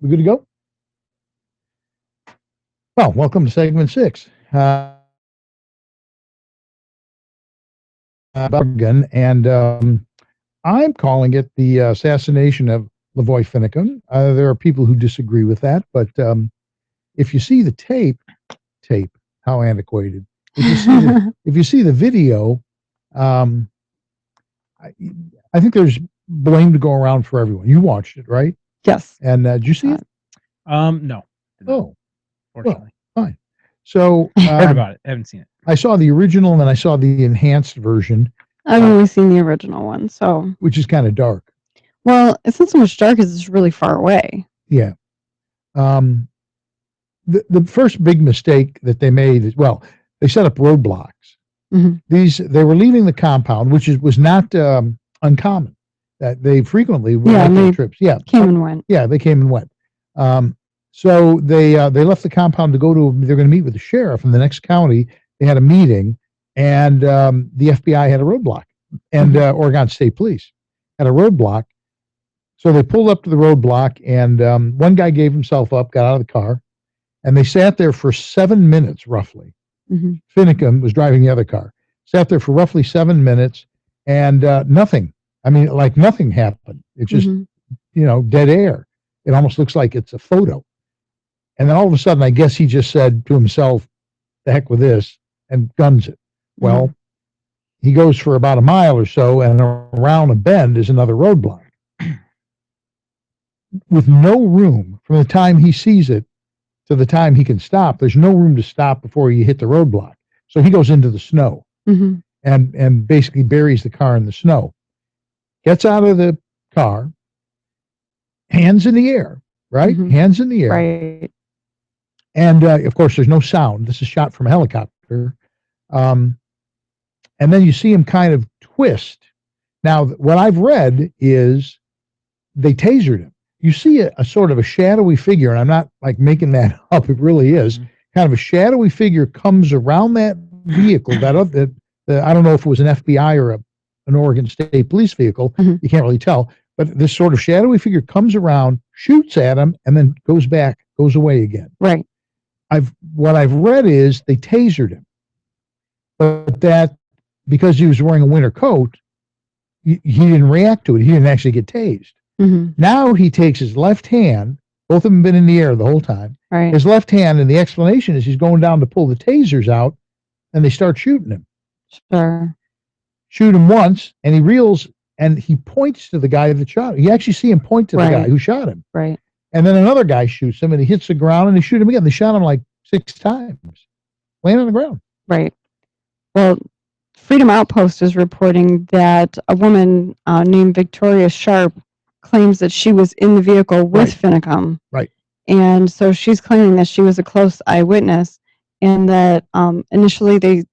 We good to go? Well, welcome to segment 6. And I'm calling it the assassination of Lavoy Finicum. There are people who disagree with that, but if you see the tape, how antiquated. If you see the video, I think there's blame to go around for everyone. You watched it, right? Yes. And did you see it? No. Oh, Fortunately. well, fine. So Heard about it. Haven't seen it. I saw the original and then I saw the enhanced version, I've only seen the original one, so. which is kind of dark. Well, it's not so much dark as it's really far away. Yeah. The first big mistake that they made is, well, they set up roadblocks. Mm-hmm. They were leaving the compound, which was not uncommon. That they frequently went on trips. Yeah, came and went. Yeah, they came and went. So they left the compound to go to. They're going to meet with the sheriff in the next county. They had a meeting, and the FBI had a roadblock, and Oregon State Police had a roadblock. So they pulled up to the roadblock, and one guy gave himself up, got out of the car, and they sat there for 7 minutes, roughly. Mm-hmm. Finicum was driving the other car. Sat there for roughly 7 minutes, and nothing. I mean, like nothing happened. It's just, dead air. It almost looks like it's a photo. And then all of a sudden, I guess he just said to himself, the heck with this, and guns it. Well, he goes for about a mile or so, and around a bend is another roadblock. With no room from the time he sees it to the time he can stop, there's no room to stop before you hit the roadblock. So he goes into the snow and basically buries the car in the snow. Gets out of the car, hands in the air, right? Hands in the air. Right. And, of course, there's no sound. This is shot from a helicopter. And then you see him kind of twist. Now, what I've read is they tasered him. You see a sort of a shadowy figure, and I'm not like making that up. It really is kind of a shadowy figure comes around that vehicle. I don't know if it was an FBI or an Oregon State Police vehicle. You can't really tell. But this sort of shadowy figure comes around, shoots at him, and then goes back, goes away again. Right. What I've read is they tasered him, but that because he was wearing a winter coat, he didn't react to it. He didn't actually get tased. Now he takes his left hand, both of them have been in the air the whole time. Right. His left hand, and the explanation is he's going down to pull the tasers out, and they start shooting him. Sure. Shoot him once, and he reels, and he points to the guy that shot him. You actually see him point to the guy who shot him. Right. And then another guy shoots him, and he hits the ground, and they shoot him again. They shot him like 6 times, laying on the ground. Right. Well, Freedom Outpost is reporting that a woman named Victoria Sharp claims that she was in the vehicle with Finicum. Right. And so she's claiming that she was a close eyewitness, and that initially they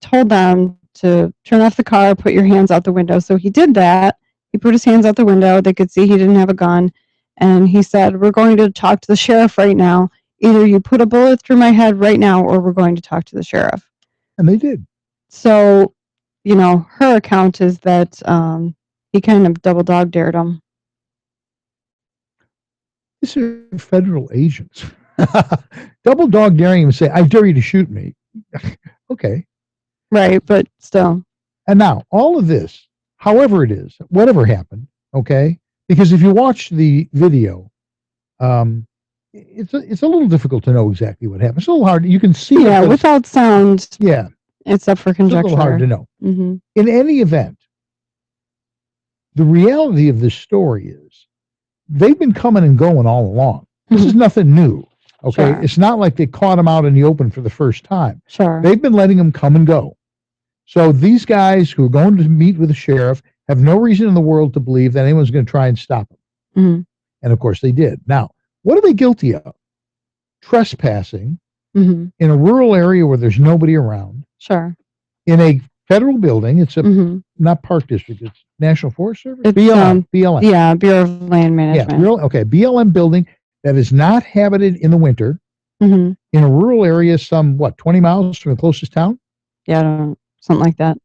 told them to turn off the car, put your hands out the window. So he did that. He put his hands out the window. They could see he didn't have a gun. And he said, we're going to talk to the sheriff right now. Either you put a bullet through my head right now, or we're going to talk to the sheriff. And they did. So, her account is that he kind of double dog dared him. These are federal agents. Double dog daring him and say, I dare you to shoot me. Okay. Right, but still. And now, all of this, however it is, whatever happened, okay? Because if you watch the video, it's a little difficult to know exactly what happened. It's a little hard. You can see it. Without sound. Yeah. It's up for conjecture. It's a little hard to know. In any event, the reality of this story is they've been coming and going all along. This is nothing new. Okay. Sure. It's not like they caught him out in the open for the first time. Sure. They've been letting him come and go. So these guys who are going to meet with the sheriff have no reason in the world to believe that anyone's going to try and stop them. And of course they did. Now, what are they guilty of? Trespassing in a rural area where there's nobody around. Sure. In a federal building. It's a not park district. It's National Forest Service. It's, BLM. Yeah, Bureau of Land Management. Yeah, BLM building that is not habited in the winter. In a rural area, 20 miles from the closest town? Yeah, I don't know, something like that.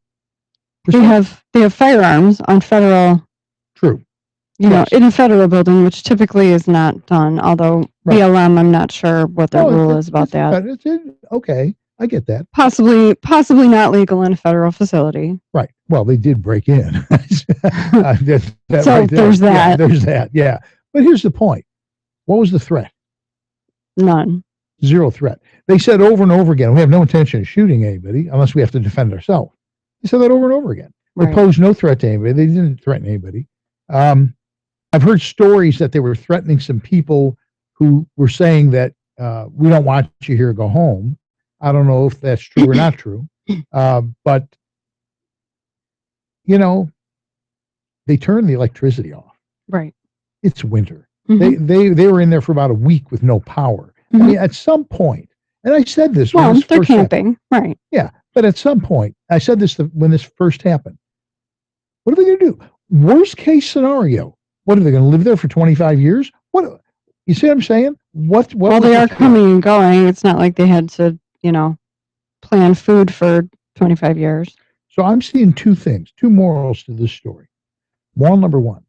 They have firearms on federal. True. You know, Yes. in a federal building, which typically is not done. Although Right. BLM, I'm not sure what their Oh, rule it's- is about that. Okay, I get that. Possibly not legal in a federal facility. Right. Well, they did break in. That So right there. there's Yeah, that. there's that. Yeah. But here's the point. What was the threat? None. Zero threat. They said over and over again, we have no intention of shooting anybody unless we have to defend ourselves. They said that over and over again. They Right. posed no threat to anybody. They didn't threaten anybody. I've heard stories that they were threatening some people who were saying that we don't want you here, go home. I don't know if that's true or not true. But, you know, they turned the electricity off. Right. It's winter. Mhm. They were in there for about a week with no power. I mean, at some point, and I said this when Well, this they're first happened. camping. Right. Yeah, but at some point, I said this when this first happened. What are they going to do? Worst case scenario. What are they going to live there for 25 years? What you see? What I'm saying? What? Well, was they the are threat? coming and going. It's not like they had to, plan food for 25 years. So I'm seeing two things, two morals to this story. Moral number one: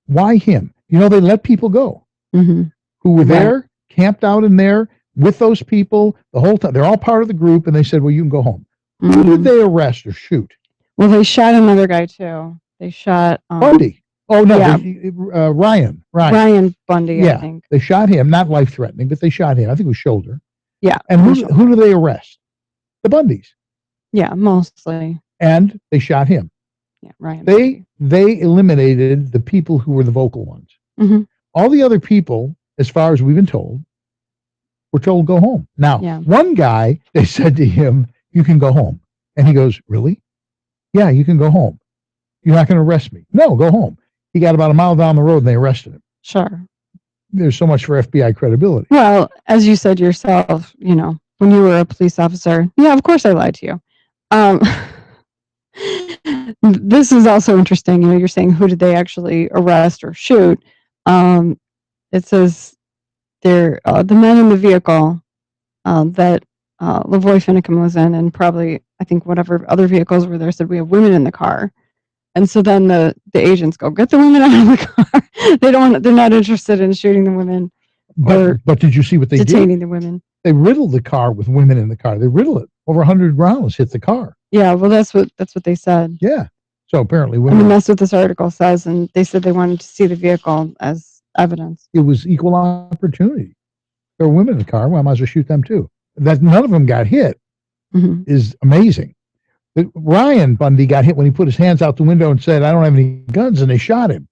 why him? They let people go Hmm. who were Right. there, camped out in there with those people the whole time. They're all part of the group, and they said, "Well, you can go home." Who did they arrest or shoot? Well, they shot another guy too. They shot Bundy. Oh no, yeah. Ryan. Ryan Bundy, Yeah. I think. They shot him, not life threatening, but they shot him. I think it was shoulder. Yeah. And for who sure. do they arrest? The Bundys. Yeah, mostly. And they shot him. Yeah, Ryan They Bundy. they eliminated the people who were the vocal ones. Mhm. All the other people, as far as we've been told, were told go home. Now, Yeah. one guy, they said to him, "You can go home," and he goes, "Really? Yeah, you can go home. You're not going to arrest me. No, go home." He got about a mile down the road and they arrested him. Sure. There's so much for FBI credibility. Well, as you said yourself, when you were a police officer, yeah, of course I lied to you. This is also interesting. You're saying who did they actually arrest or shoot? It says they're the men in the vehicle that Lavoy Finicum was in, and probably I think whatever other vehicles were there said we have women in the car, and so then the agents go get the women out of the car. They're not interested in shooting the women or But did you see what they did? detaining the women. They riddled the car with women in the car. They riddled it. Over 100 rounds hit the car. Yeah, well, that's what they said. Yeah. So apparently I women, mean, that's what this article says, and they said they wanted to see the vehicle as evidence. it was equal opportunity. There were women in the car. Well, I might as well shoot them too. That none of them got hit Hmm. is amazing. But Ryan Bundy got hit when he put his hands out the window and said, "I don't have any guns," and they shot him.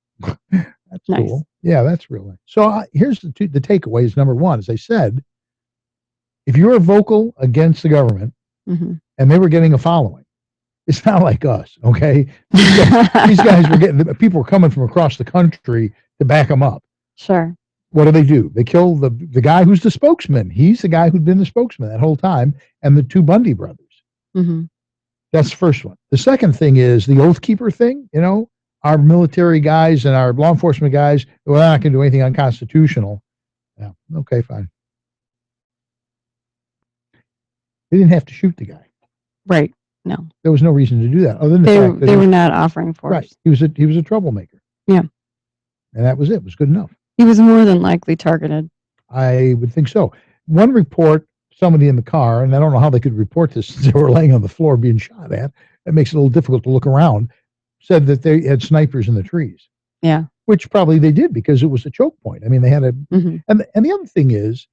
That's Nice. cool. Yeah, that's really. So here's the takeaways. Number one, as I said, if you're vocal against the government Hmm. and they were getting a following, it's not like us, okay? These guys were getting, people were coming from across the country to back them up. Sure. What do? They kill the guy who's the spokesman. He's the guy who'd been the spokesman that whole time, and the two Bundy brothers. Hmm. That's the first one. The second thing is the Oath Keeper thing. Our military guys and our law enforcement guys, we're not going to do anything unconstitutional. Yeah, okay, fine. They didn't have to shoot the guy. Right. No, There was no reason to do that, other than the fact that they were not offering force. right. He was a troublemaker. Yeah. And that was it. It was good enough. He was more than likely targeted. I would think so. One report, somebody in the car, and I don't know how they could report this since they were laying on the floor being shot at. That makes it a little difficult to look around. Said that they had snipers in the trees. Yeah. Which probably they did because it was a choke point. I mean, they had a, Hmm. and the other thing is,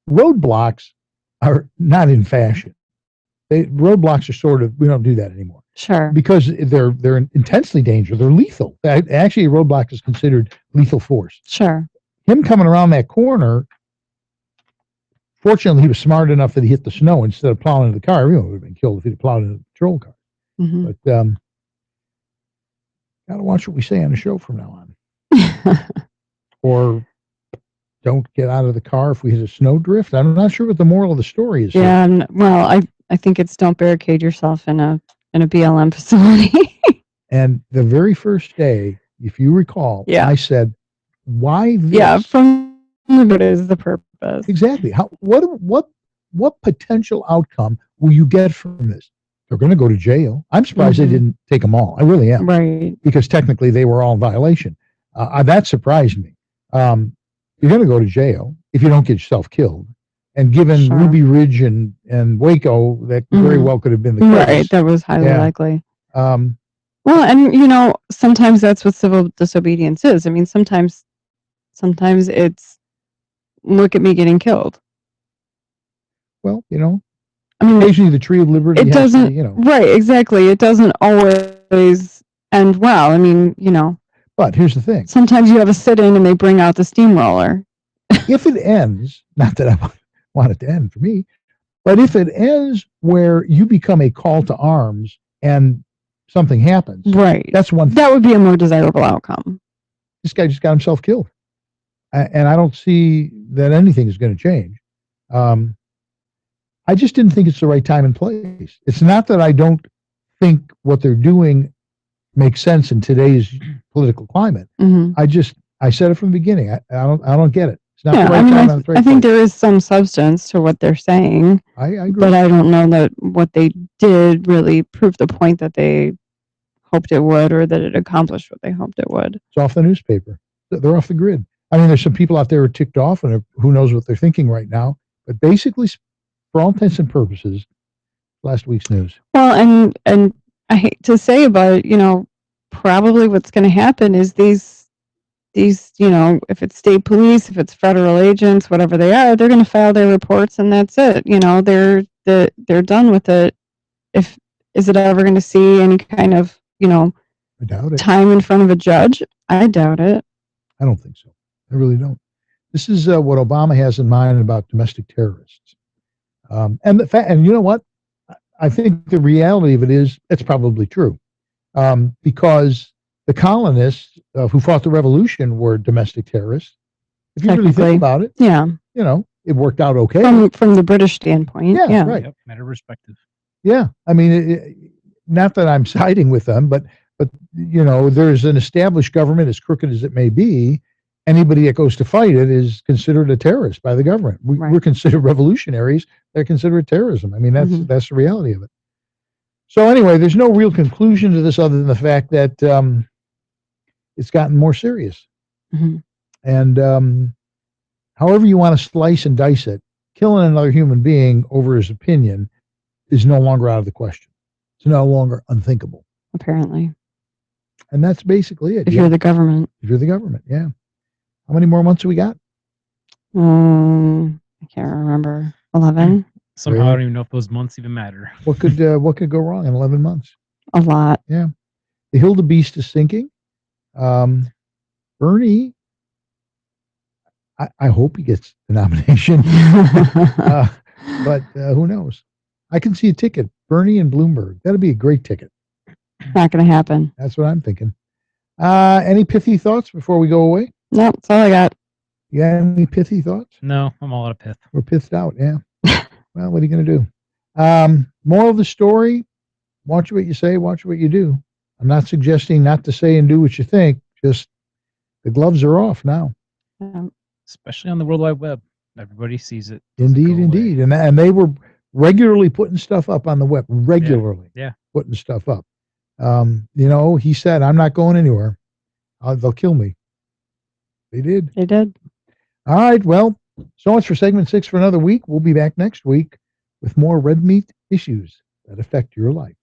roadblocks are not in fashion. Roadblocks are sort of, we don't do that anymore Sure. because they're intensely dangerous. They're lethal. Actually, a roadblock is considered lethal force. Sure. Him coming around that corner, fortunately, he was smart enough that he hit the snow instead of plowing into the car. Everyone would have been killed if he'd plowed into the patrol car. Hmm. But gotta watch what we say on the show from now on. Or don't get out of the car if we hit a snowdrift. I'm not sure what the moral of the story is. Yeah. Well, I think it's don't barricade yourself in a BLM facility. And the very first day, if you recall, Yeah. I said, "Why this?" Yeah. From what is the purpose? Exactly. What potential outcome will you get from this? they're going to go to jail. I'm surprised they didn't take them all. I really am. Right. Because technically they were all in violation. That surprised me. You're going to go to jail if you don't get yourself killed. And given Sure. Ruby Ridge and Waco, that very well could have been the case. Right. That was highly Yeah. likely. Um, Well, and you know, sometimes that's what civil disobedience is. I mean, sometimes it's look at me getting killed. well, you know, I mean, occasionally the tree of liberty it has to, doesn't. you know. Right. Exactly. It doesn't always end well. I mean, you know, But here's the thing. sometimes you have a sit-in and they bring out the steamroller. If it ends, not that I want it to end for me, but if it ends where you become a call to arms and something happens, Right. that's one thing. That would be a more desirable outcome. This guy just got himself killed. And I don't see that anything is going to change. I just didn't think it's the right time and place. It's not that I don't think what they're doing makes sense in today's political climate. I said it from the beginning. I don't get it. It's not the right time. Not the right I think place. there is some substance to what they're saying, I agree. but I don't know that what they did really proved the point that they hoped it would, or that it accomplished what they hoped it would. It's off the newspaper. They're off the grid. I mean, there's some people out there who are ticked off, and who knows what they're thinking right now. But basically, for all intents and purposes, last week's news. Well, and I hate to say about it, you know, probably what's going to happen is these, you know, if it's state police, if it's federal agents, whatever they are, they're going to file their reports and that's it. You know, they're done with it. Is it ever going to see any kind of, you know, I doubt it. time in front of a judge? I doubt it. I don't think so. I really don't. This is what Obama has in mind about domestic terrorists. And the fact, and you know what? I think the reality of it is it's probably true, because the colonists who fought the revolution were domestic terrorists. If you really Technically. think about it, Yeah. you know, it worked out okay. From the British standpoint. Yeah, Yeah. right. Yep, matter of perspective. Yeah, I mean, not that I'm siding with them, but you know, there's an established government, as crooked as it may be. Anybody that goes to fight it is considered a terrorist by the government. We're considered revolutionaries. They're considered terrorism. I mean, that's the reality of it. So anyway, there's no real conclusion to this other than the fact that it's gotten more serious. And however you want to slice and dice it, killing another human being over his opinion is no longer out of the question. It's no longer unthinkable. Apparently. And that's basically it. If you're the government. If you're the government, yeah. How many more months do we got? I can't remember. 11? Somehow I don't even know if those months even matter. What could go wrong in 11 months? A lot. Yeah. The Hildebeest is sinking. Bernie, I hope he gets the nomination. But who knows? I can see a ticket. Bernie and Bloomberg. That'd be a great ticket. Not going to happen. That's what I'm thinking. Any pithy thoughts before we go away? No, that's all I got. You got any pithy thoughts? No, I'm all out of pith. We're pithed out, yeah. Well, what are you going to do? Moral of the story, watch what you say, watch what you do. I'm not suggesting not to say and do what you think. Just the gloves are off now. Especially on the World Wide Web. Everybody sees it. Indeed. And they were regularly putting stuff up on the web. Regularly. Yeah. Putting stuff up. You know, he said, I'm not going anywhere. They'll kill me. They did. They did. All right. Well, so much for segment 6 for another week. We'll be back next week with more red meat issues that affect your life.